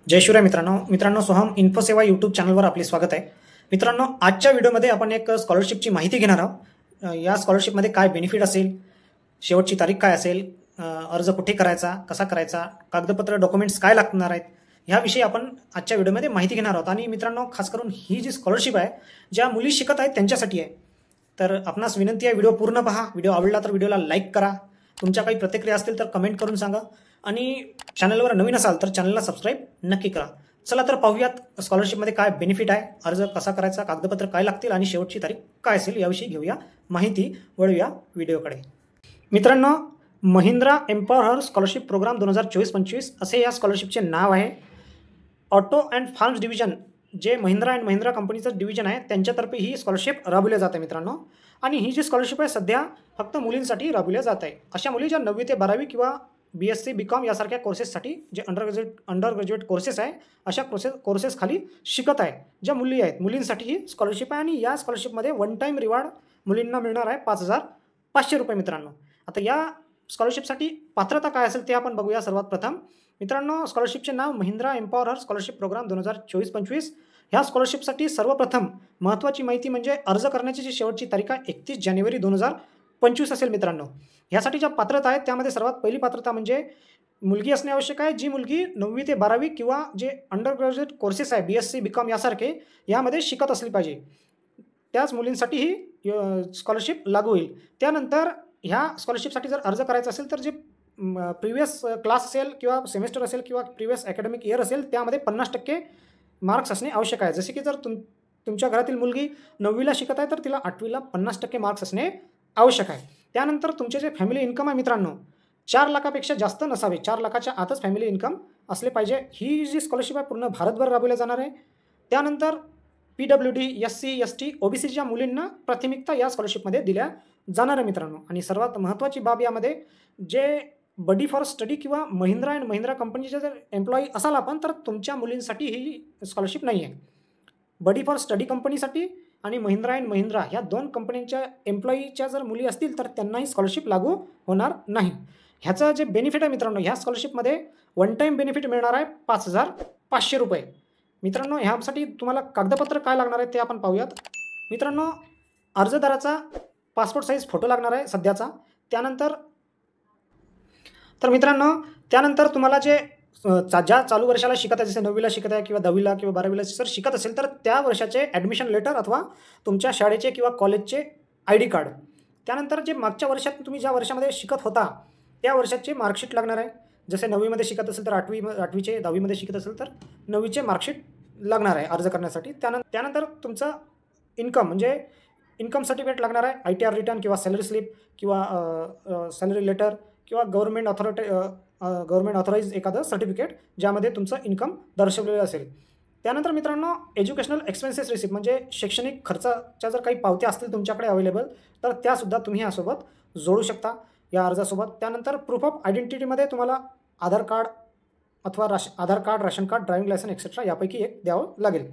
जय शिवराय मित्रांनो सोहम इन्फोसेवा यूट्यूब चॅनलवर आपले स्वागत आहे। मित्रांनो, आजच्या व्हिडिओमध्ये आपण एक स्कॉलरशिपची माहिती घेणार आहोत। या स्कॉलरशिपमध्ये काय बेनिफिट असेल, शेवटची तारीख काय असेल, अर्ज कुठे करायचा, कसा करायचा, कागदपत्र डॉक्युमेंट्स काय लागणार आहेत, ह्याविषयी आपण आजच्या व्हिडिओमध्ये माहिती घेणार आहोत। आणि मित्रांनो, खास करून ही जी स्कॉलरशिप आहे, ज्या मुली शिकत आहेत त्यांच्यासाठी आहे। तर आपणास विनंती आहे, व्हिडिओ पूर्ण पहा। व्हिडिओ आवडला तर व्हिडिओला लाईक करा, तुमच्या काही प्रतिक्रिया असतील तर कमेंट करून सांगा, आणि चॅनलवर नवीन असाल तर चॅनलला सबस्क्राईब नक्की करा। चला तर पाहूयात स्कॉलरशिपमध्ये काय बेनिफिट आहे, अर्ज कसा करायचा, कागदपत्र काय लागतील आणि शेवटची तारीख काय असेल याविषयी घेऊया माहिती। वळूया व्हिडिओकडे। मित्रांनो, महिंद्रा एम्पॉवर स्कॉलरशिप प्रोग्राम 2024-25 असे या स्कॉलरशिपचे नाव आहे। ऑटो अँड फार्म्स डिव्हिजन, जे महिंद्रा अँड महिंद्रा कंपनीचं डिव्हिजन आहे, त्यांच्यातर्फे ही स्कॉलरशिप राबवली जाते मित्रांनो। आणि ही जी स्कॉलरशिप आहे सध्या फक्त मुलींसाठी राबवली जात आहे। अशा मुली ज्या 9वी ते 12वी किंवा BSc BCom यासारख्या कोर्सेससाठी, जे अंडर ग्रॅज्युएट कोर्सेस आहे, अशा कोर्सेस खाली शिकत आहे ज्या मुली आहेत, मुलींसाठी ही स्कॉलरशिप आहे। आणि या स्कॉलरशिपमध्ये वन टाईम रिवॉर्ड मुलींना मिळणार आहे 5,500 रुपये मित्रांनो। आता या स्कॉलरशिपसाठी पात्रता काय असेल ते आपण बघूया। सर्वात प्रथम मित्रांनो, स्कॉलरशिपचे नाव महिंद्रा एम्पॉवर स्कॉलरशिप प्रोग्राम 2024-25। ह्या स्कॉलरशिपसाठी सर्वप्रथम महत्त्वाची माहिती म्हणजे अर्ज करण्याची जी शेवटची तारीख आहे 31 जानेवारी 2025 असेल मित्रांनो। ह्यासाठी ज्या पात्रता आहेत त्यामध्ये सर्वात पहिली पात्रता म्हणजे मुलगी असणे आवश्यक आहे। जी मुलगी 9वी ते 12वी किंवा जे अंडर ग्रॅज्युएट कोर्सेस आहे BSc BCom यासारखे यामध्ये शिकत असली पाहिजे, त्याच मुलींसाठी ही स्कॉलरशिप लागू होईल। त्यानंतर ह्या स्कॉलरशिपसाठी जर अर्ज करायचा असेल तर जे प्रिव्हियस क्लास असेल किंवा सेमेस्टर असेल किंवा प्रिव्हियस अकॅडमिक इयर असेल त्यामध्ये 50% मार्क्स असणे आवश्यक आहे। जसे की जर तुमच्या घरातील मुलगी 9वीला शिकत आहे तर तिला 8वीला 50% मार्क्स असणे आवश्यक आहे। त्यानंतर तुमचे जे फॅमिली इन्कम आहे मित्रांनो, 4 लाखापेक्षा जास्त नसावे, 4 लाखाच्या आतच फॅमिली इन्कम असले पाहिजे। ही जी स्कॉलरशिप आहे पूर्ण भारतभर राबवली जाणार आहे। त्यानंतर PWD SC ST OBCच्या मुलींना प्राथमिकता या स्कॉलरशिपमध्ये दिल्या जाणार आहे मित्रांनो। आणि सर्वात महत्त्वाची बाब यामध्ये, जे बडी फॉर स्टडी किंवा महिंद्रा अँड महिंद्रा कंपनीचे जर एम्प्लॉई असाल आपण तर तुमच्या मुलींसाठी ही स्कॉलरशिप नाही आहे। बडी फॉर स्टडी कंपनीसाठी आणि महिंद्रा अँड महिंद्रा ह्या 2 कंपन्यांच्या एम्प्लॉईच्या जर मुली असतील तर त्यांनाही स्कॉलरशिप लागू होणार नाही। ह्याचं जे बेनिफिट आहे मित्रांनो, ह्या स्कॉलरशिपमध्ये वन टाईम बेनिफिट मिळणार आहे 5,500 रुपये मित्रांनो। ह्यासाठी तुम्हाला कागदपत्र काय लागणार आहे ते आपण पाहूयात। मित्रांनो, अर्जदाराचा पासपोर्ट साईज फोटो लागणार आहे सध्याचा। त्यानंतर तुम्हाला ज्या चालू वर्षाला शिकत आहे, जसे 9वीला शिकत आहे किंवा 10वीला किंवा 12वीला जर शिकत असेल तर त्या वर्षाचे ॲडमिशन लेटर अथवा तुमच्या शाळेचे किंवा कॉलेजचे ID कार्ड। त्यानंतर जे मागच्या वर्षात तुम्ही ज्या वर्षामध्ये शिकत होता त्या वर्षाचे मार्कशीट लागणार आहे। जसे 9वीमध्ये शिकत असेल तर 8वीचे, 10वीमध्ये शिकत असेल तर 9वीचे मार्कशीट लागणार आहे अर्ज करण्यासाठी। त्यानंतर तुमचं इन्कम म्हणजे इन्कम सर्टिफिकेट लागणार आहे, ITR रिटर्न किंवा सॅलरी स्लिप किंवा सॅलरी लेटर किंवा गव्हर्नमेंट ऑथराईज एखादं सर्टिफिकेट ज्यामध्ये तुमचं इन्कम दर्शवलेलं असेल। त्यानंतर मित्रांनो, एज्युकेशनल एक्सपेन्सेस रिसिप्ट म्हणजे शैक्षणिक खर्चाच्या जर काही पावत्या असतील तुमच्याकडे अवेलेबल तर त्यासुद्धा तुम्ही यासोबत जोडू शकता या अर्जासोबत। त्यानंतर प्रूफ ऑफ आयडेंटिटीमध्ये तुम्हाला आधार कार्ड अथवा Aadhaar card, ration card, driving licence etcetera यापैकी एक द्यावं लागेल।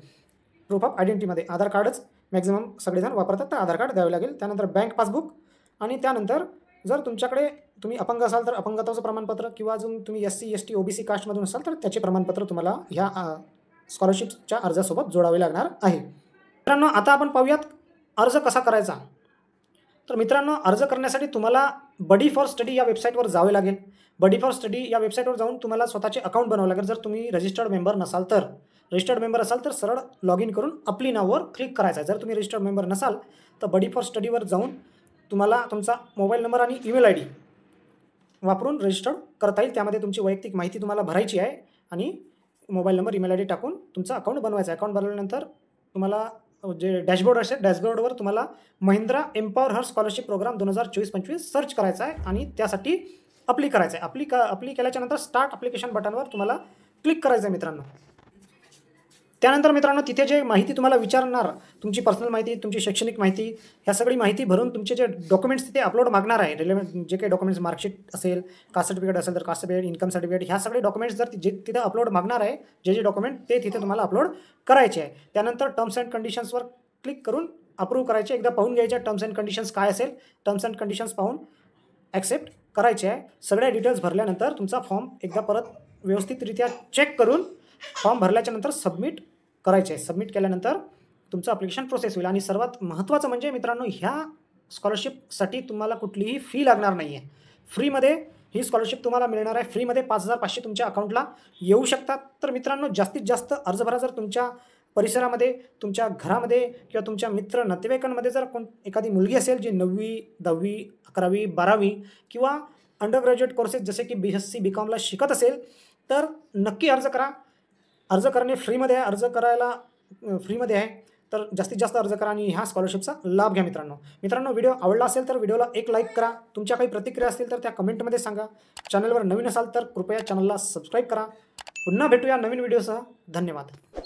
प्रूफ ऑफ आयडेंटिटीमध्ये आधार कार्डच मॅक्झिमम सगळेजण वापरतात तर आधार कार्ड द्यावे लागेल। त्यानंतर बँक पासबुक, आणि त्यानंतर जर तुमच्याकडे तुम्ही अपंग असाल तर अपंगत्वाचं प्रमाणपत्र किंवा अजून तुम्ही SC ST OBC कास्टमधून असाल तर त्याचे प्रमाणपत्र तुम्हाला ह्या स्कॉलरशिपच्या अर्जासोबत जोडावे लागणार आहे। मित्रांनो, आता आपण पाहूयात अर्ज कसा करायचा। तर मित्रांनो, अर्ज करण्यासाठी तुम्हाला बडी फॉर स्टडी या वेबसाईटवर जावे लागेल। बडी फॉर स्टडी या वेबसाईटवर जाऊन तुम्हाला स्वतःचे अकाउंट बनवावं लागेल। जर तुम्ही रजिस्टर्ड मेंबर नसाल तर, रजिस्टर्ड मेंबर असाल तर सरळ लॉग इन करून अप्ली नाववर क्लिक करायचं आहे। जर तुम्ही रजिस्टर्ड मेंबर नसाल तर बडी फॉर स्टडीवर जाऊन तुम्हाला तुमचा मोबाईल नंबर आणि ईमेल ID वापरून रजिस्टर करता येईल। त्यामध्ये तुमची वैयक्तिक माहिती तुम्हाला भरायची आहे आणि मोबाईल नंबर, ईमेल ID टाकून तुमचं अकाउंट बनवायचं आहे। अकाउंट बनवल्यानंतर तुम्हाला जे डॅशबोर्ड असेल, डॅशबोर्डवर तुम्हाला Mahindra empower scholarship programme 2024-25 search करायचा आहे आणि त्यासाठी अप्ली करायचं आहे। अप्ली केल्याच्यानंतर स्टार्ट ॲप्लिकेशन बटनवर तुम्हाला क्लिक करायचं आहे मित्रांनो। त्यानंतर मित्रांनो, तिथे जे माहिती तुम्हाला विचारणार, तुमची पर्सनल माहिती, तुमची शैक्षणिक माहिती, ह्या सगळी माहिती भरून तुमचे जे डॉक्युमेंट्स तिथे अपलोड मागणार आहे, रिलेव्हंट जे काही डॉक्युमेंट्स, मार्कशीट असेल, कास्ट सर्टिफिकेट असेल तर कास्ट सर्टिफिकेट, इन्कम सर्टिफिकेट, ह्या सगळे डॉक्युमेंट्स जर तिथे अपलोड मागणार आहे, जे डॉक्युमेंट ते तिथे तुम्हाला अपलोड करायचे आहे। त्यानंतर टर्म्स अँड कंडिशन्सवर क्लिक करून अप्रूव्ह करायचे। एकदा पाहून घ्यायचे टर्म्स अँड कंडिशन्स काय असेल, टर्म्स अँड कंडिशन्स पाहून ॲक्सेप्ट करायचे आहे। सगळ्या डिटेल्स भरल्यानंतर तुमचा फॉर्म एकदा परत व्यवस्थितरित्या चेक करून फॉर्म भरल्याच्या नंतर सबमिट करायचे आहे. सबमिट केल्यानंतर तुमचं ॲप्लिकेशन प्रोसेस होईल. आणि सर्वात महत्त्वाचं म्हणजे मित्रांनो, ह्या स्कॉलरशिपसाठी तुम्हाला कुठलीही फी लागणार नाही आहे. फ्रीमध्ये ही स्कॉलरशिप तुम्हाला मिळणार आहे. फ्रीमध्ये 5,500 तुमच्या अकाउंटला येऊ शकतात. तर मित्रांनो, जास्तीत जास्त अर्ज भरा. जर तुमच्या परिसरामध्ये, तुमच्या घरामध्ये किंवा तुमच्या मित्र नातेवाईकांमध्ये जर एखादी मुलगी असेल जी 9वी, 10वी, 11वी, 12वी किंवा अंडर ग्रॅज्युएट कोर्सेस जसे की BSc BComला शिकत असेल, तर नक्की अर्ज करा. अर्ज करणे फ्रीमध्ये आहे. अर्ज करायला फ्रीमध्ये आहे. तर जास्तीत जास्त अर्ज करा आणि ह्या स्कॉलरशिपचा लाभ घ्या मित्रांनो. व्हिडिओ आवडला असेल तर व्हिडिओला एक लाईक करा. तुमच्या काही प्रतिक्रिया असतील तर त्या कमेंटमध्ये सांगा. चॅनलवर नवीन असाल तर कृपया चॅनलला सबस्क्राईब करा. पुन्हा भेटूया नवीन व्हिडिओसह. धन्यवाद.